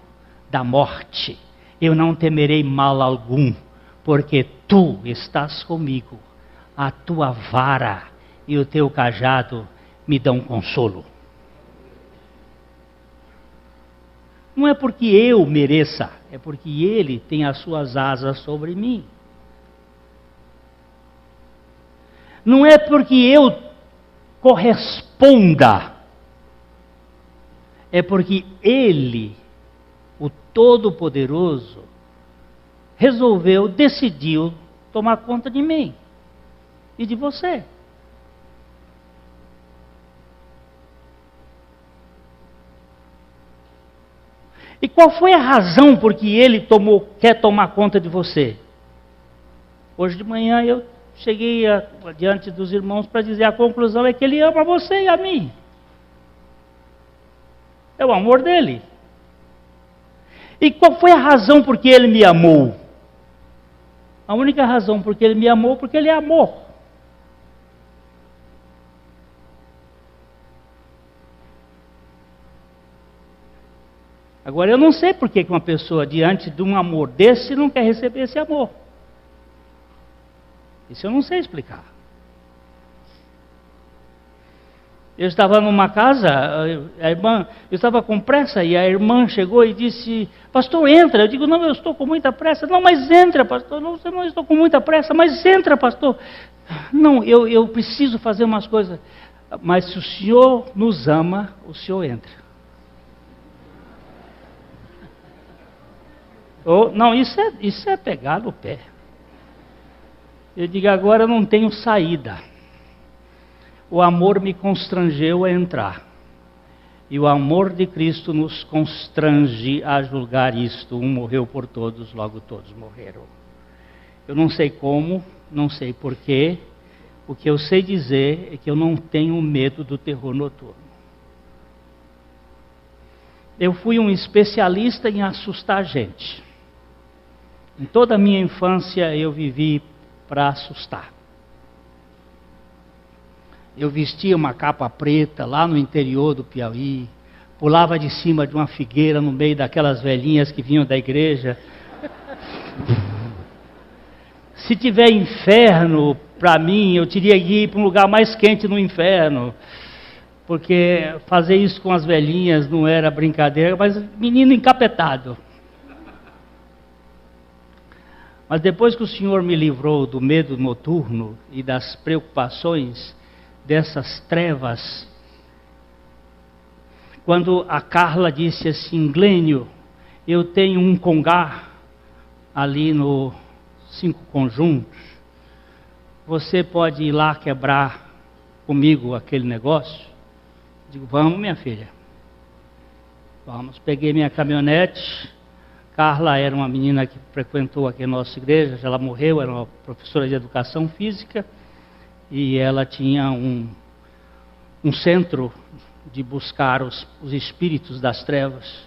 [SPEAKER 1] da morte, eu não temerei mal algum, porque tu estás comigo. A tua vara e o teu cajado me dão consolo. Não é porque eu mereça, é porque Ele tem as suas asas sobre mim. Não é porque eu corresponda, é porque Ele, o Todo-Poderoso, decidiu tomar conta de mim e de você. E qual foi a razão por que Ele quer tomar conta de você? Hoje de manhã eu cheguei diante dos irmãos para dizer: a conclusão é que Ele ama você e a mim. É o amor dEle. E qual foi a razão por que Ele me amou? A única razão por que Ele me amou, porque Ele é amor. Agora eu não sei por que uma pessoa diante de um amor desse não quer receber esse amor. Isso eu não sei explicar. Eu estava numa casa, eu estava com pressa e a irmã chegou e disse: pastor, entra. Eu digo: não, eu estou com muita pressa. Não, mas entra, pastor. Não, eu não estou com muita pressa, mas entra, pastor. Não, eu preciso fazer umas coisas. Mas se o senhor nos ama, o senhor entra. Não, isso é pegar no pé. Eu digo: agora eu não tenho saída. O amor me constrangeu a entrar. E o amor de Cristo nos constrange a julgar isto. Um morreu por todos, logo todos morreram. Eu não sei como, não sei porquê. O que eu sei dizer é que eu não tenho medo do terror noturno. Eu fui um especialista em assustar gente. Em toda a minha infância eu vivi para assustar. Eu vestia uma capa preta lá no interior do Piauí, pulava de cima de uma figueira no meio daquelas velhinhas que vinham da igreja. Se tiver inferno, para mim, eu teria que ir para um lugar mais quente no inferno, porque fazer isso com as velhinhas não era brincadeira, mas menino encapetado. Mas depois que o Senhor me livrou do medo noturno e das preocupações dessas trevas, quando a Carla disse assim: Glênio, eu tenho um congá ali no 5 Conjuntos, você pode ir lá quebrar comigo aquele negócio? Digo, vamos, minha filha. Vamos. Peguei minha caminhonete. Carla era uma menina que frequentou aqui a nossa igreja, ela morreu, era uma professora de educação física, e ela tinha um centro de buscar os espíritos das trevas.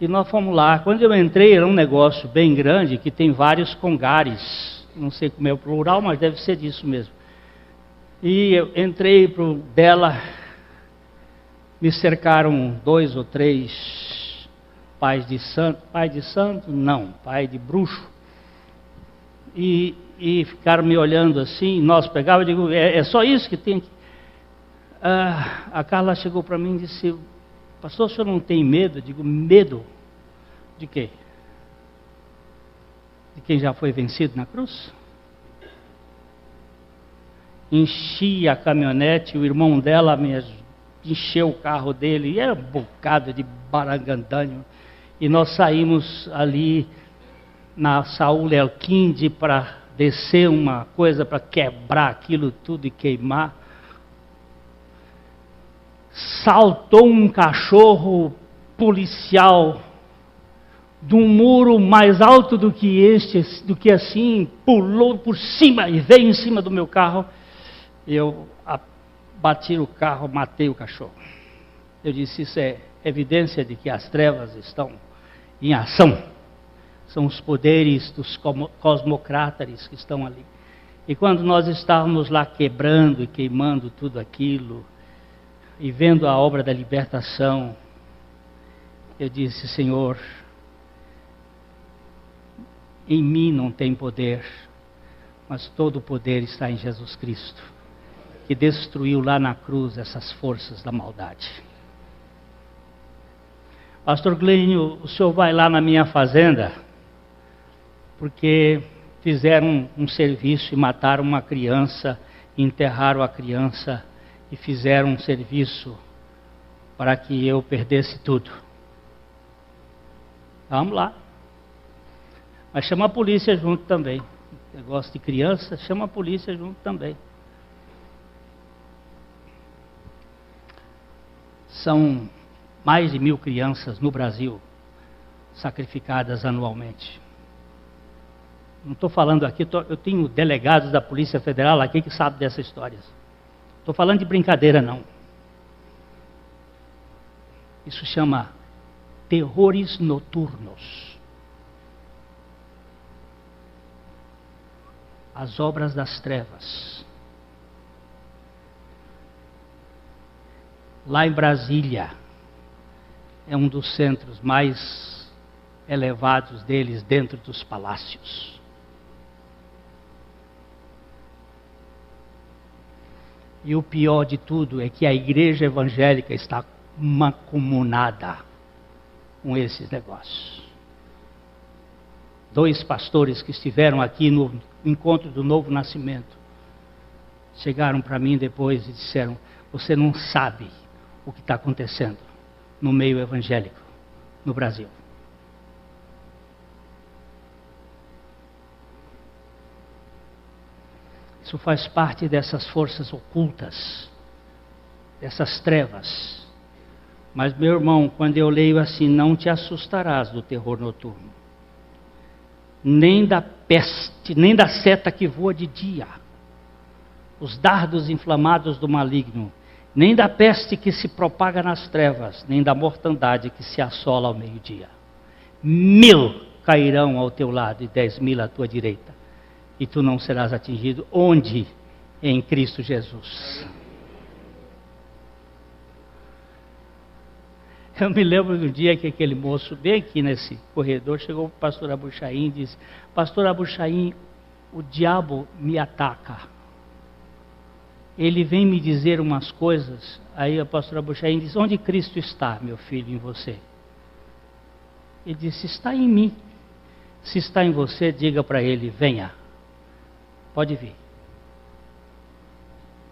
[SPEAKER 1] E nós fomos lá. Quando eu entrei, era um negócio bem grande, que tem vários congares. Não sei como é o plural, mas deve ser disso mesmo. E eu entrei pro dela, me cercaram 2 ou 3 pai de santo, não, pai de bruxo. E ficaram me olhando assim, nós pegávamos, eu digo, é só isso que tem aqui? A Carla chegou para mim e disse, pastor, o senhor não tem medo? Eu digo, medo de quê? De quem já foi vencido na cruz? Enchi a caminhonete, o irmão dela me encheu o carro dele, e era um bocado de barangandânio, e nós saímos ali na Saúl Elquinde para descer uma coisa para quebrar aquilo tudo e queimar. Saltou um cachorro policial de um muro mais alto do que assim, pulou por cima e veio em cima do meu carro. Eu bati o carro, matei o cachorro. Eu disse, isso é evidência de que as trevas estão em ação. São os poderes dos cosmocrátares que estão ali. E quando nós estávamos lá quebrando e queimando tudo aquilo, e vendo a obra da libertação, eu disse, Senhor, em mim não tem poder, mas todo o poder está em Jesus Cristo, que destruiu lá na cruz essas forças da maldade. Pastor Glênio, o senhor vai lá na minha fazenda, porque fizeram um serviço e mataram uma criança, enterraram a criança e fizeram um serviço para que eu perdesse tudo. Vamos lá. Mas chama a polícia junto também. Negócio de criança, chama a polícia junto também. São mais de 1000 crianças no Brasil sacrificadas anualmente. Não estou falando aqui, eu tenho delegados da Polícia Federal aqui que sabem dessas histórias. Estou falando de brincadeira, não. Isso chama terrores noturnos. As obras das trevas. Lá em Brasília, é um dos centros mais elevados deles dentro dos palácios. E o pior de tudo é que a igreja evangélica está mancomunada com esses negócios. 2 pastores que estiveram aqui no encontro do Novo Nascimento chegaram para mim depois e disseram, você não sabe o que está acontecendo no meio evangélico no Brasil. Isso faz parte dessas forças ocultas, dessas trevas. Mas, meu irmão, quando eu leio assim, não te assustarás do terror noturno, nem da peste, nem da seta que voa de dia, os dardos inflamados do maligno, nem da peste que se propaga nas trevas, nem da mortandade que se assola ao meio-dia. 1000 cairão ao teu lado e 10.000 à tua direita, e tu não serás atingido. Onde? Em Cristo Jesus. Eu me lembro do dia que aquele moço, bem aqui nesse corredor, chegou para o pastor Abuchaim e disse, pastor Abuchaim, o diabo me ataca. Ele vem me dizer umas coisas. Aí a pastora Abuchaim disse, onde Cristo está, meu filho, em você? Ele disse, está em mim. Se está em você, diga para ele, venha. Pode vir.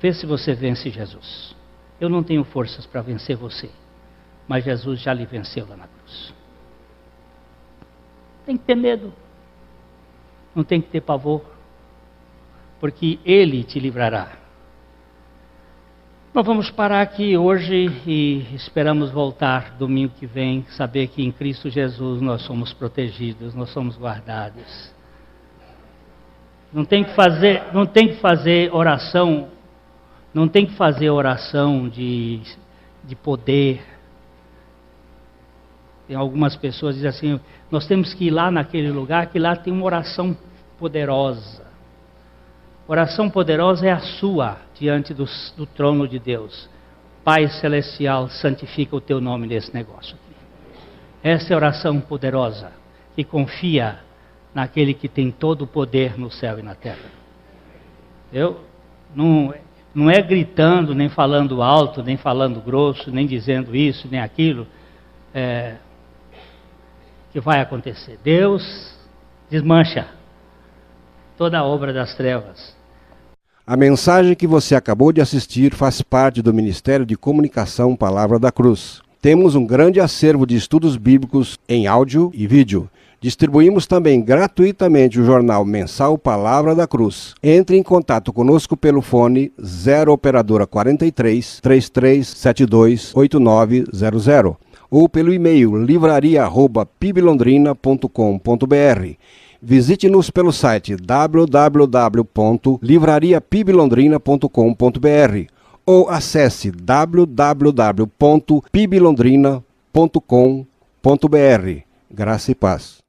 [SPEAKER 1] Vê se você vence Jesus. Eu não tenho forças para vencer você, mas Jesus já lhe venceu lá na cruz. Tem que ter medo. Não tem que ter pavor, porque Ele te livrará. Nós vamos parar aqui hoje e esperamos voltar domingo que vem, saber que em Cristo Jesus nós somos protegidos, nós somos guardados. Não tem que fazer oração de poder. Tem algumas pessoas que dizem assim, nós temos que ir lá naquele lugar, que lá tem uma oração poderosa. Oração poderosa é a sua, diante do trono de Deus. Pai Celestial, santifica o teu nome nesse negócio aqui. Essa é a oração poderosa, que confia naquele que tem todo o poder no céu e na terra. Não é gritando, nem falando alto, nem falando grosso, nem dizendo isso, nem aquilo, que vai acontecer. Deus desmancha toda a obra das trevas.
[SPEAKER 3] A mensagem que você acabou de assistir faz parte do Ministério de Comunicação Palavra da Cruz. Temos um grande acervo de estudos bíblicos em áudio e vídeo. Distribuímos também gratuitamente o jornal mensal Palavra da Cruz. Entre em contato conosco pelo fone 0 operadora 43 3372 8900 ou pelo e-mail livraria@piblondrina.com.br. Visite-nos pelo site www.livrariapiblondrina.com.br ou acesse www.piblondrina.com.br. Graça e paz.